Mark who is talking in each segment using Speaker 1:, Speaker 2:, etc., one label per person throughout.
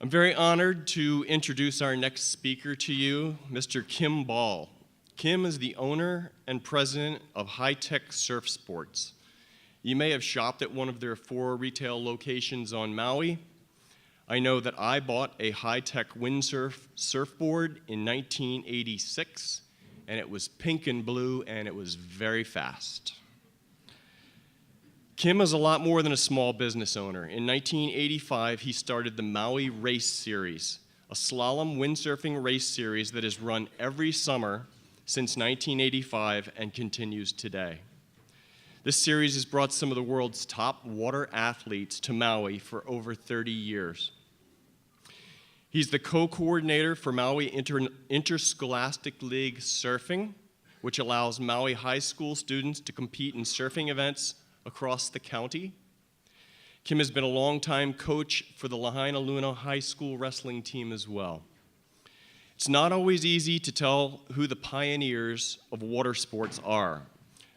Speaker 1: I'm very honored to introduce our next speaker to you, Mr. Kim Ball. Kim is the owner and president of High-Tech Surf Sports. You may have shopped at one of their 4 retail locations on Maui. I know that I bought a high-tech windsurf surfboard in 1986, and it was pink and blue, and it was very fast. Kim is a lot more than a small business owner. In 1985, he started the Maui Race Series, a slalom windsurfing race series that has run every summer since 1985 and continues today. This series has brought some of the world's top water athletes to Maui for over 30 years. He's the co-coordinator for Maui Interscholastic League Surfing, which allows Maui high school students to compete in surfing events across the county. Kim has been a longtime coach for the Lahaina Luna High School wrestling team as well. It's not always easy to tell who the pioneers of water sports are.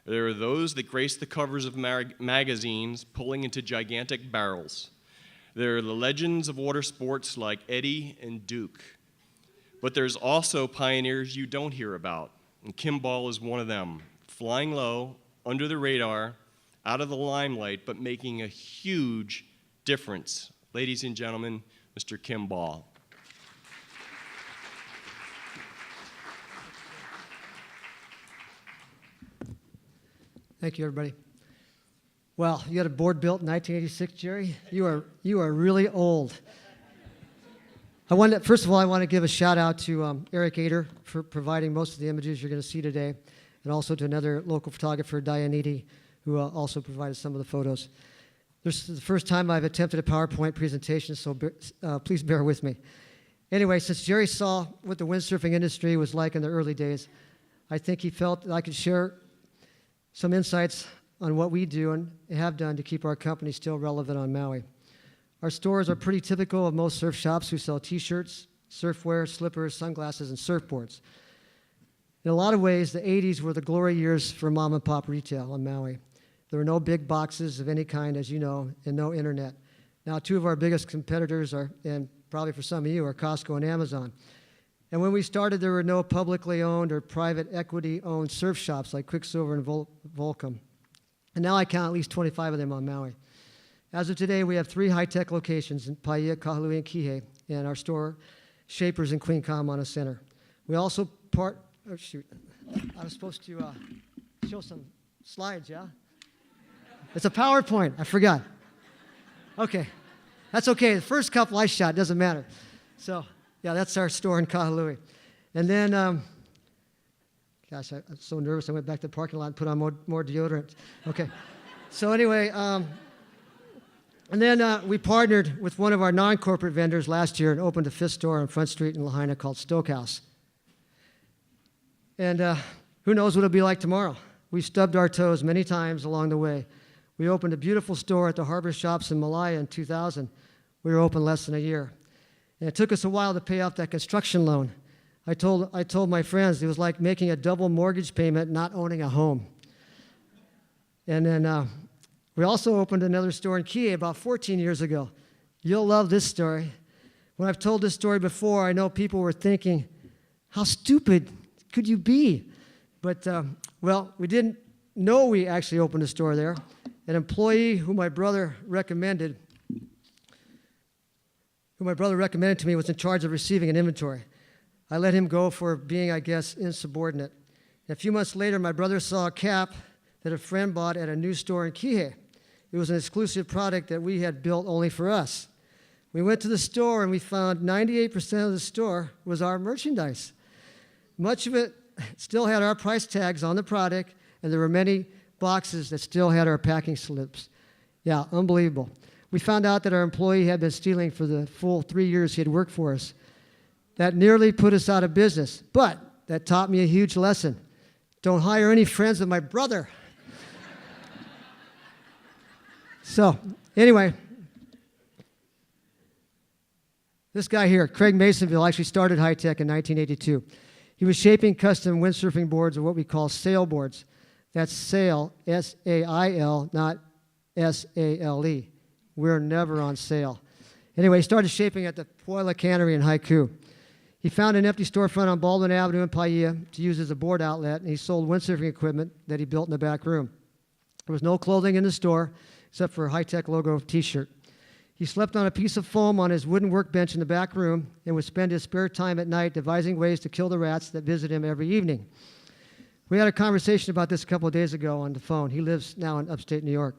Speaker 1: There are those that grace the covers of magazines pulling into gigantic barrels. There are the legends of water sports like Eddie and Duke. But there's also pioneers you don't hear about, and Kim Ball is one of them, flying low, under the radar, out of the limelight, but making a huge difference. Ladies and gentlemen, Mr. Kim Ball.
Speaker 2: Thank you, everybody. Well, you got a board built in 1986, Jerry? You are really old. First of all, I want to give a shout out to Eric Ader for providing most of the images you're going to see today, and also to another local photographer, Dianiti, who also provided some of the photos. This is the first time I've attempted a PowerPoint presentation, so please bear with me. Anyway, since Jerry saw what the windsurfing industry was like in the early days, I think he felt that I could share some insights on what we do and have done to keep our company still relevant on Maui. Our stores are pretty typical of most surf shops who sell t-shirts, surfwear, slippers, sunglasses, and surfboards. In a lot of ways, the 80s were the glory years for mom and pop retail on Maui. There were no big boxes of any kind, as you know, and no internet. Now, 2 of our biggest competitors are, and probably for some of you, are Costco and Amazon. And when we started, there were no publicly owned or private equity-owned surf shops like Quicksilver and Volcom. And now I count at least 25 of them on Maui. As of today, we have 3 high-tech locations in Paia, Kahului, and Kihei, and our store, Shapers in Queen Kaimana Center. We also I was supposed to show some slides, yeah? It's a PowerPoint. I forgot. Okay. That's okay. The first couple I shot doesn't matter. So, yeah, that's our store in Kahului. And then, gosh, I'm so nervous. I went back to the parking lot and put on more deodorant. Okay. So anyway, and then we partnered with one of our non-corporate vendors last year and opened a fifth store on Front Street in Lahaina called Stokehouse. And who knows what it'll be like tomorrow. We stubbed our toes many times along the way. We opened a beautiful store at the Harbor Shops in Malaya in 2000. We were open less than a year. And it took us a while to pay off that construction loan. I told my friends it was like making a double mortgage payment not owning a home. And then we also opened another store in Kihei about 14 years ago. You'll love this story. When I've told this story before, I know people were thinking, how stupid could you be? But, well, we didn't know we actually opened a store there. An employee who my brother recommended to me was in charge of receiving an inventory. I let him go for being, I guess, insubordinate. And a few months later, my brother saw a cap that a friend bought at a new store in Kihei. It was an exclusive product that we had built only for us. We went to the store and we found 98% of the store was our merchandise. Much of it still had our price tags on the product, and there were many boxes that still had our packing slips. Yeah, unbelievable. We found out that our employee had been stealing for the full 3 years he had worked for us. That nearly put us out of business, but that taught me a huge lesson. Don't hire any friends of my brother. So, anyway, this guy here, Craig Masonville, actually started High-Tech in 1982. He was shaping custom windsurfing boards, or what we call sailboards. That's sail, S-A-I-L, not S-A-L-E. We're never on sale. Anyway, he started shaping at the Poila Cannery in Haiku. He found an empty storefront on Baldwin Avenue in Paia to use as a board outlet, and he sold windsurfing equipment that he built in the back room. There was no clothing in the store except for a high-tech logo T-shirt. He slept on a piece of foam on his wooden workbench in the back room and would spend his spare time at night devising ways to kill the rats that visit him every evening. We had a conversation about this a couple of days ago on the phone. He lives now in upstate New York.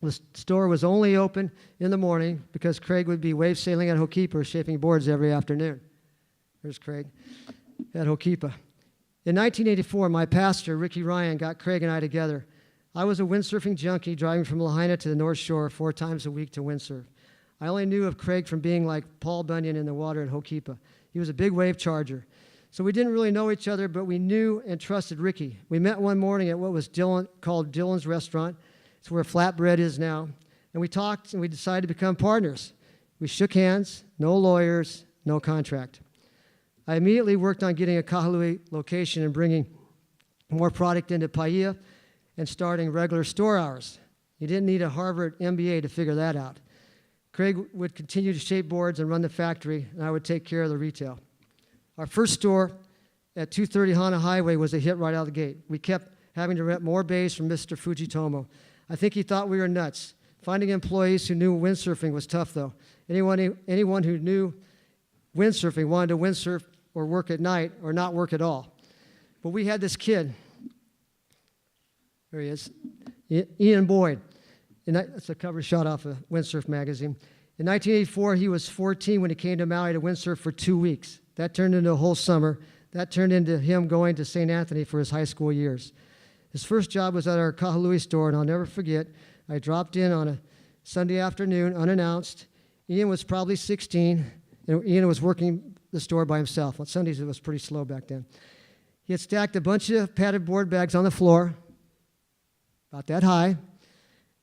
Speaker 2: The store was only open in the morning because Craig would be wave sailing at Ho'okipa shaping boards every afternoon. There's Craig at Ho'okipa. In 1984, my pastor, Ricky Ryan, got Craig and I together. I was a windsurfing junkie driving from Lahaina to the North Shore 4 times a week to windsurf. I only knew of Craig from being like Paul Bunyan in the water at Ho'okipa. He was a big wave charger. So we didn't really know each other, but we knew and trusted Ricky. We met one morning at what was called Dylan's Restaurant. It's where Flatbread is now. And we talked and we decided to become partners. We shook hands, no lawyers, no contract. I immediately worked on getting a Kahului location and bringing more product into Paia and starting regular store hours. You didn't need a Harvard MBA to figure that out. Craig would continue to shape boards and run the factory, and I would take care of the retail. Our first store at 230 Hana Highway was a hit right out of the gate. We kept having to rent more bays from Mr. Fujitomo. I think he thought we were nuts. Finding employees who knew windsurfing was tough, though. Anyone who knew windsurfing wanted to windsurf or work at night or not work at all. But we had this kid. There he is, Ian Boyd. That's a cover shot off a Windsurf magazine. In 1984, he was 14 when he came to Maui to windsurf for 2 weeks. That turned into a whole summer. That turned into him going to St. Anthony for his high school years. His first job was at our Kahului store, and I'll never forget, I dropped in on a Sunday afternoon, unannounced. Ian was probably 16, and Ian was working the store by himself. On Sundays, it was pretty slow back then. He had stacked a bunch of padded board bags on the floor, about that high,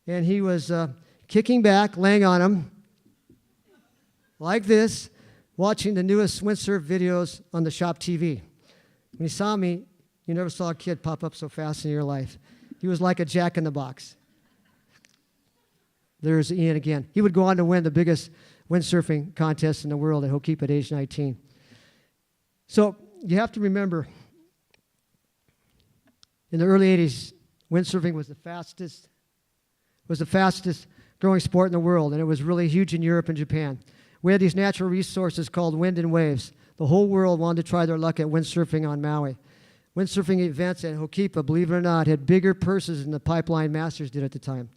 Speaker 2: and he was kicking back, laying on them, like this, watching the newest windsurf videos on the shop TV. When he saw me, you never saw a kid pop up so fast in your life. He was like a jack-in-the-box. There's Ian again. He would go on to win the biggest windsurfing contest in the world at Ho'okipa at age 19. So you have to remember, in the early 80s, windsurfing was the fastest growing sport in the world, and it was really huge in Europe and Japan. We had these natural resources called wind and waves. The whole world wanted to try their luck at windsurfing on Maui. Windsurfing events at Ho'okipa, believe it or not, had bigger purses than the Pipeline Masters did at the time.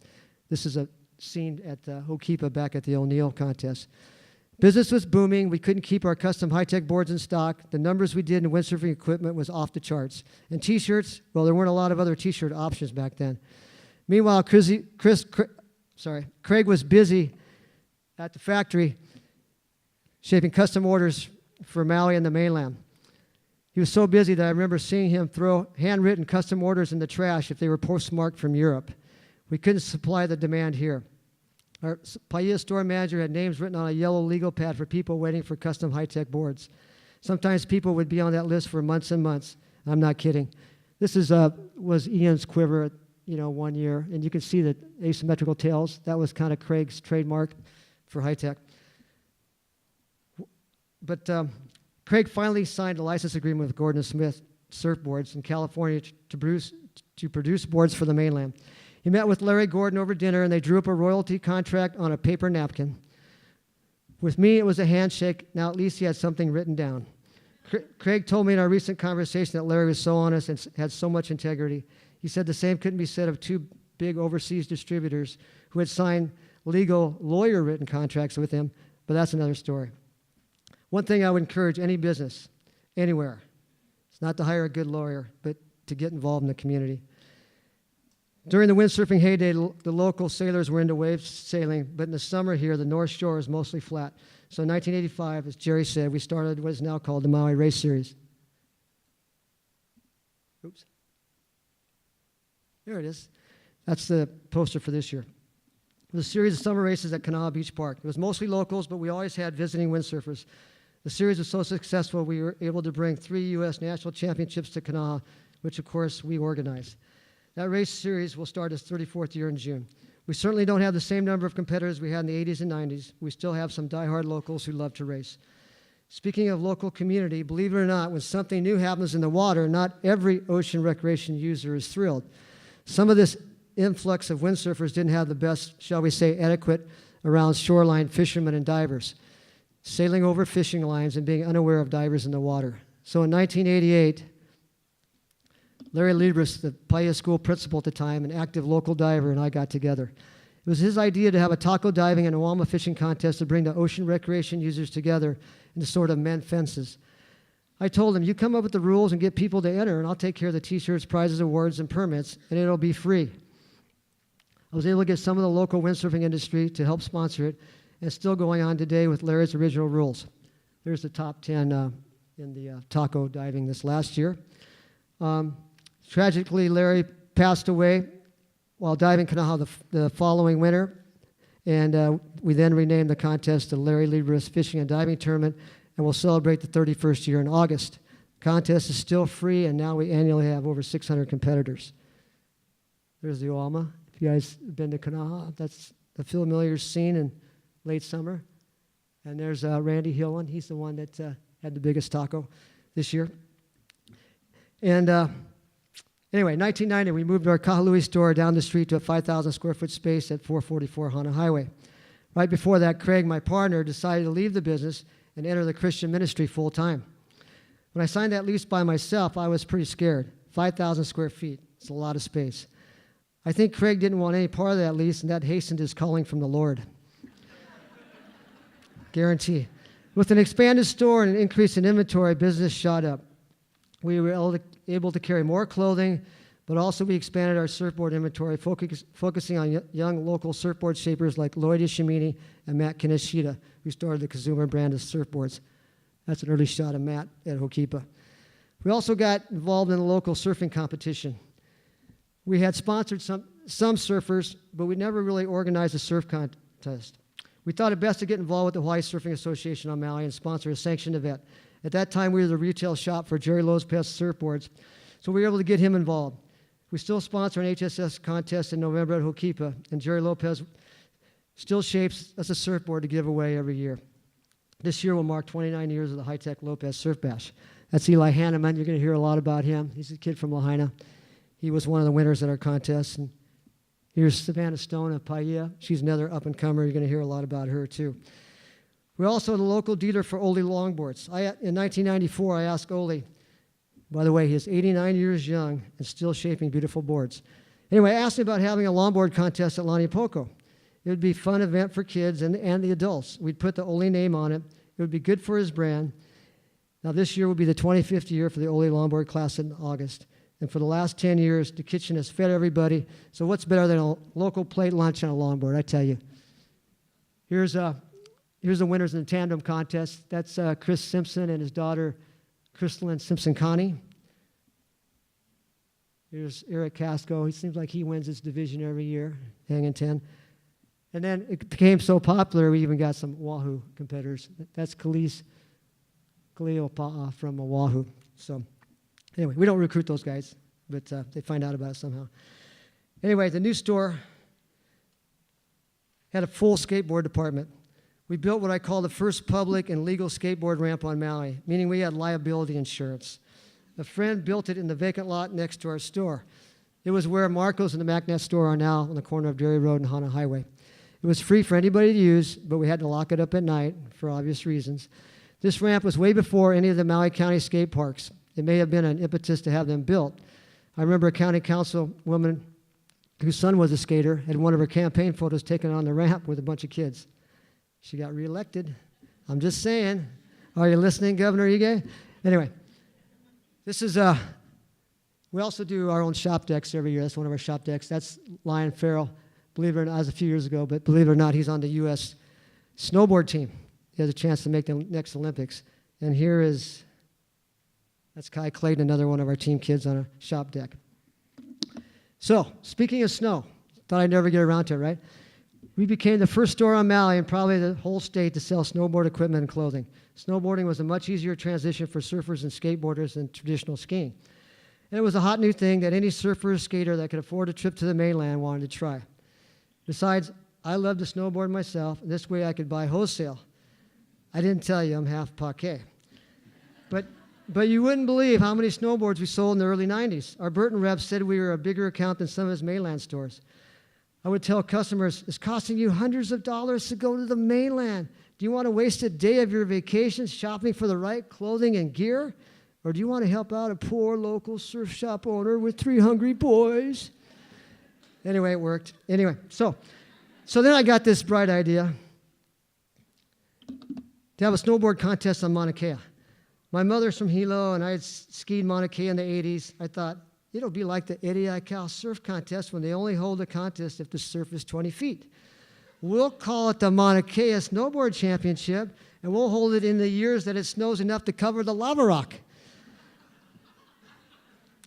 Speaker 2: This is a scene at Ho'okipa back at the O'Neill contest. Business was booming. We couldn't keep our custom high-tech boards in stock. The numbers we did in windsurfing equipment was off the charts. And T-shirts, well, there weren't a lot of other T-shirt options back then. Meanwhile, Craig was busy at the factory shaping custom orders for Maui and the mainland. He was so busy that I remember seeing him throw handwritten custom orders in the trash if they were postmarked from Europe. We couldn't supply the demand here. Our Paia store manager had names written on a yellow legal pad for people waiting for custom high-tech boards. Sometimes people would be on that list for months and months. I'm not kidding. This was Ian's quiver, 1 year, and you can see the asymmetrical tails. That was kind of Craig's trademark for high-tech. But Craig finally signed a license agreement with Gordon Smith Surfboards in California to produce boards for the mainland. He met with Larry Gordon over dinner, and they drew up a royalty contract on a paper napkin. With me, it was a handshake. Now, at least he had something written down. Craig told me in our recent conversation that Larry was so honest and had so much integrity. He said the same couldn't be said of 2 big overseas distributors who had signed legal lawyer-written contracts with him, but that's another story. One thing I would encourage any business, anywhere, it's not to hire a good lawyer, but to get involved in the community. During the windsurfing heyday, the local sailors were into wave sailing, but in the summer here, the North Shore is mostly flat. So in 1985, as Jerry said, we started what is now called the Maui Race Series. Oops. There it is. That's the poster for this year. It was a series of summer races at Kanaha Beach Park. It was mostly locals, but we always had visiting windsurfers. The series was so successful, we were able to bring 3 U.S. national championships to Kanaha, which, of course, we organized. That race series will start its 34th year in June. We certainly don't have the same number of competitors we had in the 80s and 90s. We still have some diehard locals who love to race. Speaking of local community, believe it or not, when something new happens in the water, not every ocean recreation user is thrilled. Some of this influx of windsurfers didn't have the best, shall we say, etiquette around shoreline fishermen and divers, sailing over fishing lines and being unaware of divers in the water. So in 1988, Larry Libras, the Paia School principal at the time, an active local diver, and I got together. It was his idea to have a taco diving and Awama fishing contest to bring the ocean recreation users together into sort of mend fences. I told him, you come up with the rules and get people to enter, and I'll take care of the t-shirts, prizes, awards, and permits, and it'll be free. I was able to get some of the local windsurfing industry to help sponsor it, and it's still going on today with Larry's original rules. There's the top 10 in the taco diving this last year. Tragically, Larry passed away while diving Kanaha the following winter, and we then renamed the contest the Larry Libras Fishing and Diving Tournament, and we'll celebrate the 31st year in August. The contest is still free, and now we annually have over 600 competitors. There's the Awama. If you guys have been to Kanaha, that's the familiar scene in late summer. And there's Randy Hillman. He's the one that had the biggest taco this year. And anyway, 1990, we moved our Kahului store down the street to a 5,000 square foot space at 444 Hana Highway. Right before that, Craig, my partner, decided to leave the business and enter the Christian ministry full time. When I signed that lease by myself, I was pretty scared. 5,000 square feet, it's a lot of space. I think Craig didn't want any part of that lease, and that hastened his calling from the Lord. Guarantee. With an expanded store and an increase in inventory, business shot up. We were able to carry more clothing, but also we expanded our surfboard inventory, focusing on young local surfboard shapers like Lloyd Ishimini and Matt Kaneshita, who started the Kazuma brand of surfboards. That's an early shot of Matt at Hokipa. We also got involved in a local surfing competition. We had sponsored some surfers, but we never really organized a surf contest. We thought it best to get involved with the Hawaii Surfing Association on Maui and sponsor a sanctioned event. At that time, we were the retail shop for Jerry Lopez surfboards, so we were able to get him involved. We still sponsor an HSS contest in November at Hokipa, and Jerry Lopez still shapes us a surfboard to give away every year. This year will mark 29 years of the High-Tech Lopez Surf Bash. That's Eli Hanneman. You're going to hear a lot about him. He's a kid from Lahaina. He was one of the winners at our contest. And here's Savannah Stone of Paia. She's another up-and-comer. You're going to hear a lot about her, too. We're also the local dealer for Oli longboards. In 1994, I asked Oli, by the way, he's 89 years young and still shaping beautiful boards. Anyway, I asked him about having a longboard contest at Lani Poco. It would be a fun event for kids and the adults. We'd put the Oli name on it. It would be good for his brand. Now, this year will be the 25th year for the Oli longboard class in August. And for the last 10 years, the kitchen has fed everybody. So what's better than a local plate lunch on a longboard, I tell you. Here's the winners in the tandem contest. That's Chris Simpson and his daughter, Crystalline Simpson-Connie. Here's Eric Casco. He seems like he wins this division every year, hanging 10. And then it became so popular, we even got some Oahu competitors. That's Kaleo Pa'a from Oahu. So anyway, we don't recruit those guys, but they find out about it somehow. Anyway, the new store had a full skateboard department. We built what I call the first public and legal skateboard ramp on Maui, meaning we had liability insurance. A friend built it in the vacant lot next to our store. It was where Marco's and the MacNet store are now on the corner of Dairy Road and Hana Highway. It was free for anybody to use, but we had to lock it up at night for obvious reasons. This ramp was way before any of the Maui County skate parks. It may have been an impetus to have them built. I remember a county councilwoman whose son was a skater had one of her campaign photos taken on the ramp with a bunch of kids. She got reelected. I'm just saying. Are you listening, Governor Ige? Anyway, this is we also do our own shop decks every year. That's one of our shop decks. That's Lion Farrell. Believe it or not, that was a few years ago, but believe it or not, he's on the U.S. snowboard team. He has a chance to make the next Olympics. And that's Kai Clayton, another one of our team kids on a shop deck. So, speaking of snow, thought I'd never get around to it, right? We became the first store on Maui and probably the whole state to sell snowboard equipment and clothing. Snowboarding was a much easier transition for surfers and skateboarders than traditional skiing. And it was a hot new thing that any surfer or skater that could afford a trip to the mainland wanted to try. Besides, I love to snowboard myself, and this way I could buy wholesale. I didn't tell you I'm half Paquet. But you wouldn't believe how many snowboards we sold in the early 90s. Our Burton rep said we were a bigger account than some of his mainland stores. I would tell customers, it's costing you hundreds of dollars to go to the mainland. Do you want to waste a day of your vacation shopping for the right clothing and gear? Or do you want to help out a poor local surf shop owner with 3 hungry boys? Anyway, it worked. Anyway, so then I got this bright idea to have a snowboard contest on Mauna Kea. My mother's from Hilo, and I had skied Mauna Kea in the 80s. I thought, it'll be like the Ediacal surf contest when they only hold a contest if the surf is 20 feet. We'll call it the Mauna Kea Snowboard Championship, and we'll hold it in the years that it snows enough to cover the lava rock.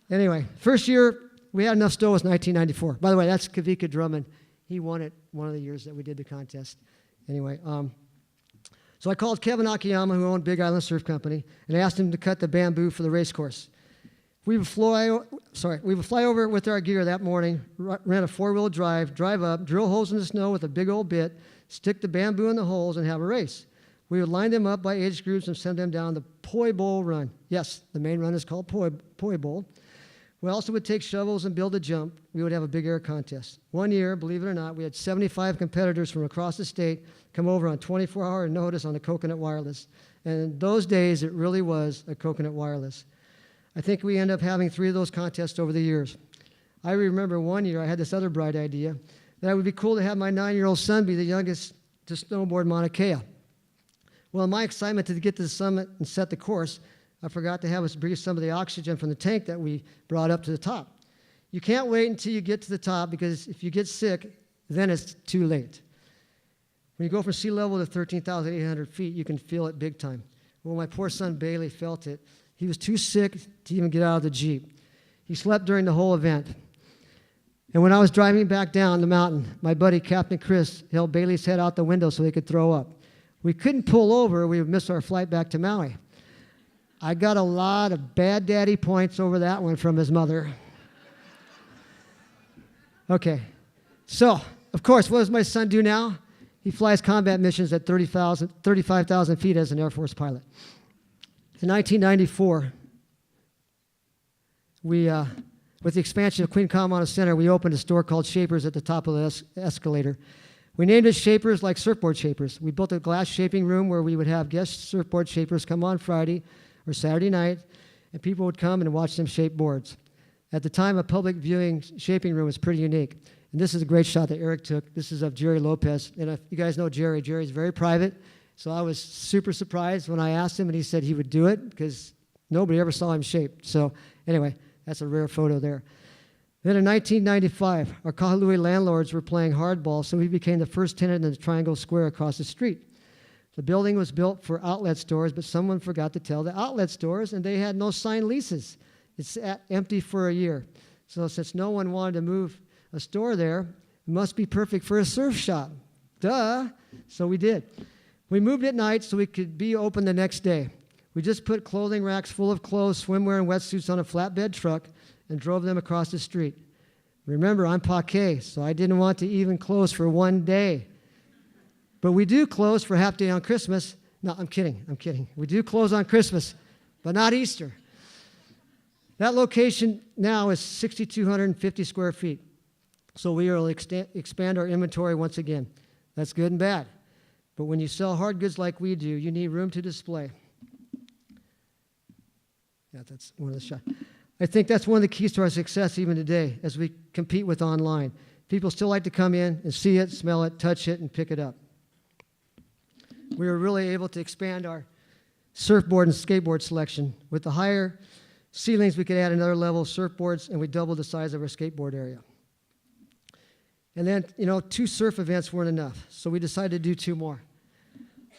Speaker 2: Anyway, first year we had enough snow was 1994. By the way, that's Kavika Drummond. He won it one of the years that we did the contest. Anyway, so I called Kevin Akiyama, who owned Big Island Surf Company, and asked him to cut the bamboo for the race course. We would fly over with our gear that morning, rent a 4-wheel drive up, drill holes in the snow with a big old bit, stick the bamboo in the holes, and have a race. We would line them up by age groups and send them down the Poi Bowl run. Yes, the main run is called Poi Bowl. We also would take shovels and build a jump. We would have a big air contest. One year, believe it or not, we had 75 competitors from across the state come over on 24-hour notice on the Coconut Wireless. And in those days, it really was a Coconut Wireless. I think we ended up having 3 of those contests over the years. I remember one year I had this other bright idea that it would be cool to have my 9-year-old son be the youngest to snowboard Mauna Kea. Well, in my excitement to get to the summit and set the course, I forgot to have us breathe some of the oxygen from the tank that we brought up to the top. You can't wait until you get to the top, because if you get sick, then it's too late. When you go from sea level to 13,800 feet, you can feel it big time. Well, my poor son Bailey felt it. He was too sick to even get out of the Jeep. He slept during the whole event. And when I was driving back down the mountain, my buddy Captain Chris held Bailey's head out the window so he could throw up. We couldn't pull over. We would miss our flight back to Maui. I got a lot of bad daddy points over that one from his mother. Okay, so, of course, what does my son do now? He flies combat missions at 35,000 feet as an Air Force pilot. In 1994, with the expansion of Queen Kaimana Center, we opened a store called Shapers at the top of the escalator. We named it Shapers like surfboard shapers. We built a glass shaping room where we would have guest surfboard shapers come on Friday or Saturday night, and people would come and watch them shape boards. At the time, a public viewing shaping room was pretty unique. And this is a great shot that Eric took. This is of Jerry Lopez. And if you guys know Jerry, Jerry's very private. So I was super surprised when I asked him, and he said he would do it because nobody ever saw him shape. So anyway, that's a rare photo there. Then in 1995, our Kahului landlords were playing hardball, so we became the first tenant in the Triangle Square across the street. The building was built for outlet stores, but someone forgot to tell the outlet stores, and they had no signed leases. It's empty for a year. So since no one wanted to move a store there, it must be perfect for a surf shop. Duh. So we did. We moved at night so we could be open the next day. We just put clothing racks full of clothes, swimwear, and wetsuits on a flatbed truck and drove them across the street. Remember, I'm Paquet, so I didn't want to even close for one day. But we do close for half day on Christmas. No, I'm kidding. We do close on Christmas, but not Easter. That location now is 6,250 square feet. So we will expand our inventory once again. That's good and bad. But when you sell hard goods like we do, you need room to display. Yeah, that's one of the shots. I think that's one of the keys to our success even today as we compete with online. People still like to come in and see it, smell it, touch it, and pick it up. We were really able to expand our surfboard and skateboard selection. With the higher ceilings, we could add another level of surfboards, and we doubled the size of our skateboard area. And then, 2 surf events weren't enough, so we decided to do 2 more.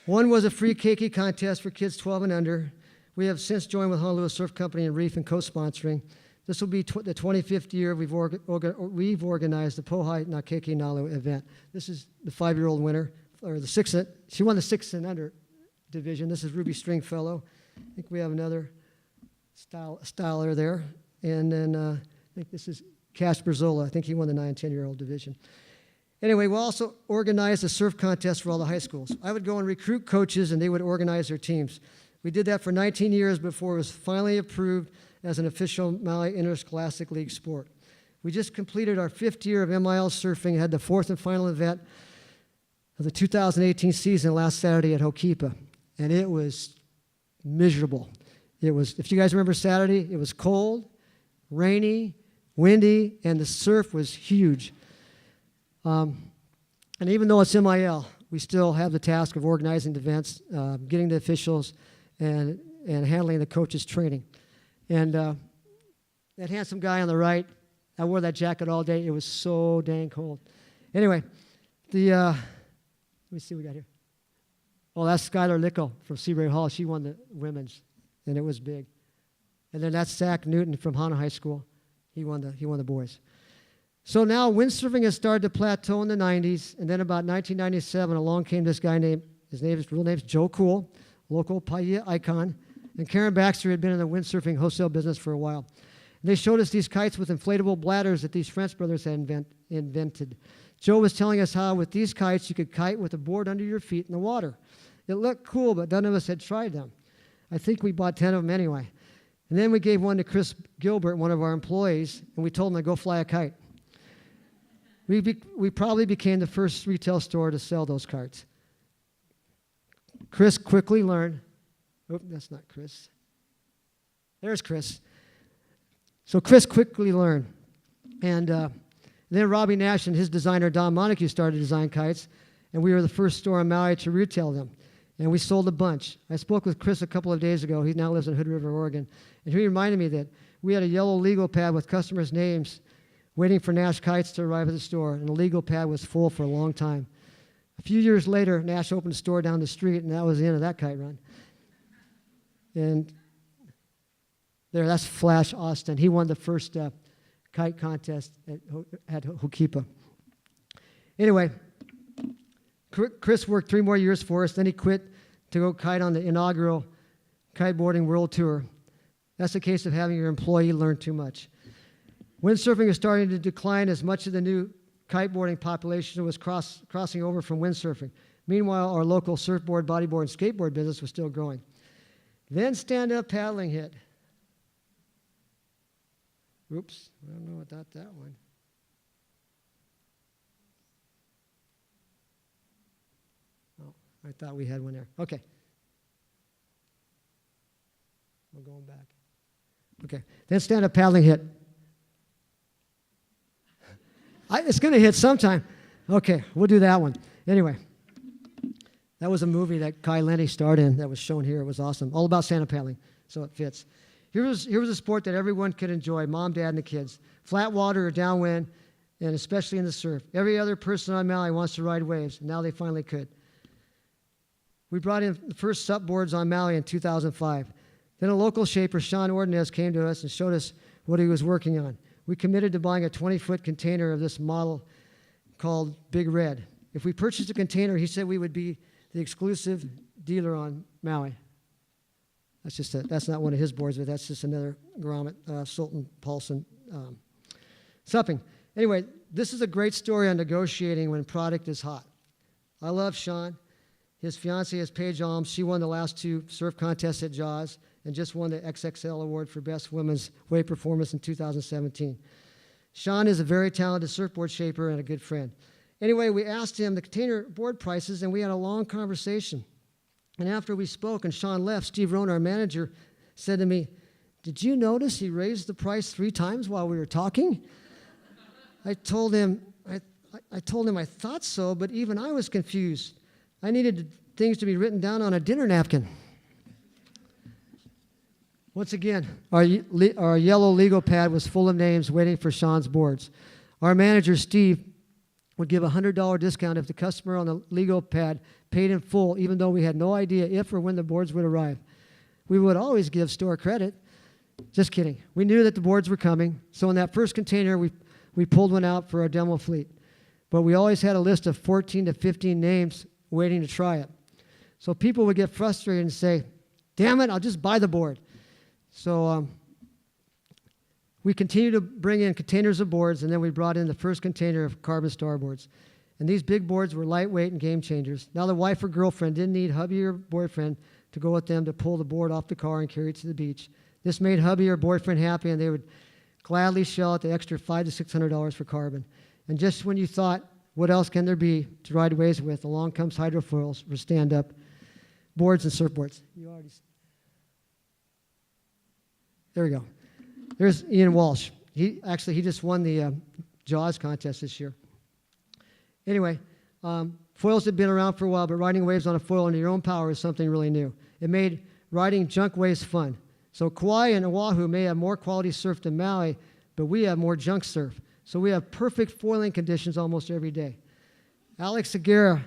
Speaker 2: One was a free keiki contest for kids 12 and under. We have since joined with Honolulu Surf Company and Reef in co-sponsoring. This will be the 25th year we've organized the Pohai na Keiki Nalu event. This is the 5-year-old winner, or the 6. She won the 6 and under division. This is Ruby Stringfellow. I think we have another styler there. And then I think this is Cash Berzola. I think he won the 9 and 10-year-old division. Anyway, we also organized a surf contest for all the high schools. I would go and recruit coaches, and they would organize their teams. We did that for 19 years before it was finally approved as an official Maui Interscholastic League sport. We just completed our 5th year of MIL surfing, had the 4th and final event of the 2018 season last Saturday at Hokipa, and it was miserable. It was, if you guys remember Saturday, it was cold, rainy, windy, and the surf was huge. And even though it's MIL, we still have the task of organizing the events, getting the officials, and handling the coaches' training. And that handsome guy on the right, I wore that jacket all day. It was so dang cold. Anyway, let me see what we got here. Oh, that's Skylar Lickle from Seabury Hall. She won the women's, and it was big. And then that's Zach Newton from Hana High School. He won the boys. So now windsurfing has started to plateau in the 90s, and then about 1997, along came this guy his real name's Joe Cool, local Paia icon, and Karen Baxter had been in the windsurfing wholesale business for a while. And they showed us these kites with inflatable bladders that these French brothers had invented. Joe was telling us how with these kites you could kite with a board under your feet in the water. It looked cool, but none of us had tried them. I think we bought 10 of them anyway. And then we gave one to Chris Gilbert, one of our employees, and we told him to go fly a kite. We probably became the first retail store to sell those kites. Chris quickly learned. Oh, that's not Chris. There's Chris. So Chris quickly learned. And then Robbie Nash and his designer, Don Montague, started to design kites, and we were the first store in Maui to retail them. And we sold a bunch. I spoke with Chris a couple of days ago. He now lives in Hood River, Oregon. And he reminded me that we had a yellow legal pad with customers' names waiting for Nash kites to arrive at the store, and the legal pad was full for a long time. A few years later, Nash opened a store down the street, and that was the end of that kite run. And that's Flash Austin. He won the first kite contest at Hokipa. Anyway, Chris worked 3 more years for us. Then he quit to go kite on the inaugural Kiteboarding World Tour. That's a case of having your employee learn too much. Windsurfing is starting to decline as much of the new kiteboarding population was crossing over from windsurfing. Meanwhile, our local surfboard, bodyboard, and skateboard business was still growing. Then stand-up paddling hit. Oops, I don't know about that one. Oh, I thought we had one there. Okay. We're going back. Okay, then stand-up paddling hit. It's going to hit sometime. Okay, we'll do that one. Anyway, that was a movie that Kai Lenny starred in that was shown here. It was awesome. All about stand-up paddling, so it fits. Here was a sport that everyone could enjoy, mom, dad, and the kids. Flat water or downwind, and especially in the surf. Every other person on Maui wants to ride waves, and now they finally could. We brought in the first SUP boards on Maui in 2005. Then a local shaper, Sean Ordonez, came to us and showed us what he was working on. We committed to buying a 20-foot container of this model called Big Red. If we purchased a container, he said we would be the exclusive dealer on Maui. That's not one of his boards, but that's just another grommet, Sultan Paulson supping. Anyway, this is a great story on negotiating when product is hot. I love Sean. His fiancée is Paige Alms. She won the last 2 surf contests at Jaws and just won the XXL award for Best Women's Wave Performance in 2017. Sean is a very talented surfboard shaper and a good friend. Anyway, we asked him the container board prices, and we had a long conversation. And after we spoke and Sean left, Steve Rohn, our manager, said to me, "Did you notice he raised the price 3 times while we were talking?" I told him I thought so, but even I was confused. I needed things to be written down on a dinner napkin. Once again, our yellow legal pad was full of names waiting for Sean's boards. Our manager, Steve, would give a $100 discount if the customer on the legal pad paid in full, even though we had no idea if or when the boards would arrive. We would always give store credit. Just kidding. We knew that the boards were coming, so in that first container, we pulled one out for our demo fleet. But we always had a list of 14 to 15 names waiting to try it. So people would get frustrated and say, "Damn it, I'll just buy the board." So we continued to bring in containers of boards, and then we brought in the first container of carbon starboards. And these big boards were lightweight and game changers. Now the wife or girlfriend didn't need hubby or boyfriend to go with them to pull the board off the car and carry it to the beach. This made hubby or boyfriend happy, and they would gladly shell out the extra $500 to $600 for carbon. And just when you thought, what else can there be to ride waves with, along comes hydrofoils for stand-up boards and surfboards. There we go. There's Ian Walsh. He just won the Jaws contest this year. Anyway, foils had been around for a while, but riding waves on a foil under your own power is something really new. It made riding junk waves fun. So Kauai and Oahu may have more quality surf than Maui, but we have more junk surf. So we have perfect foiling conditions almost every day. Alex Agera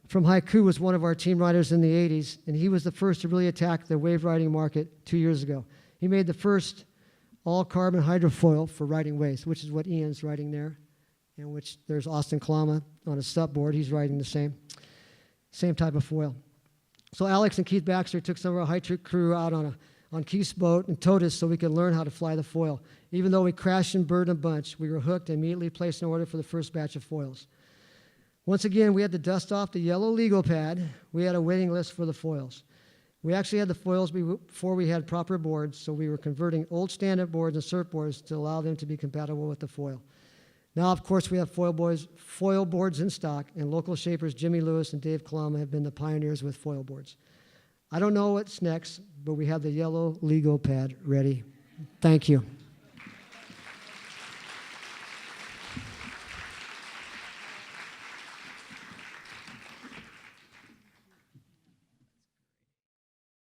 Speaker 2: from Haiku was one of our team riders in the 80s, and he was the first to really attack the wave riding market 2 years ago. He made the first all-carbon hydrofoil for riding waves, which is what Ian's riding there, and which there's Austin Kalama on a SUP board. He's riding the same type of foil. So Alex and Keith Baxter took some of our high trick crew out on Keith's boat and towed us so we could learn how to fly the foil. Even though we crashed and burned a bunch, we were hooked and immediately placed an order for the first batch of foils. Once again, we had to dust off the yellow legal pad. We had a waiting list for the foils. We actually had the foils before we had proper boards, so we were converting old stand-up boards and surfboards to allow them to be compatible with the foil. Now, of course, we have foil boards in stock, and local shapers Jimmy Lewis and Dave Kalama have been the pioneers with foil boards. I don't know what's next, but we have the yellow legal pad ready. Thank you.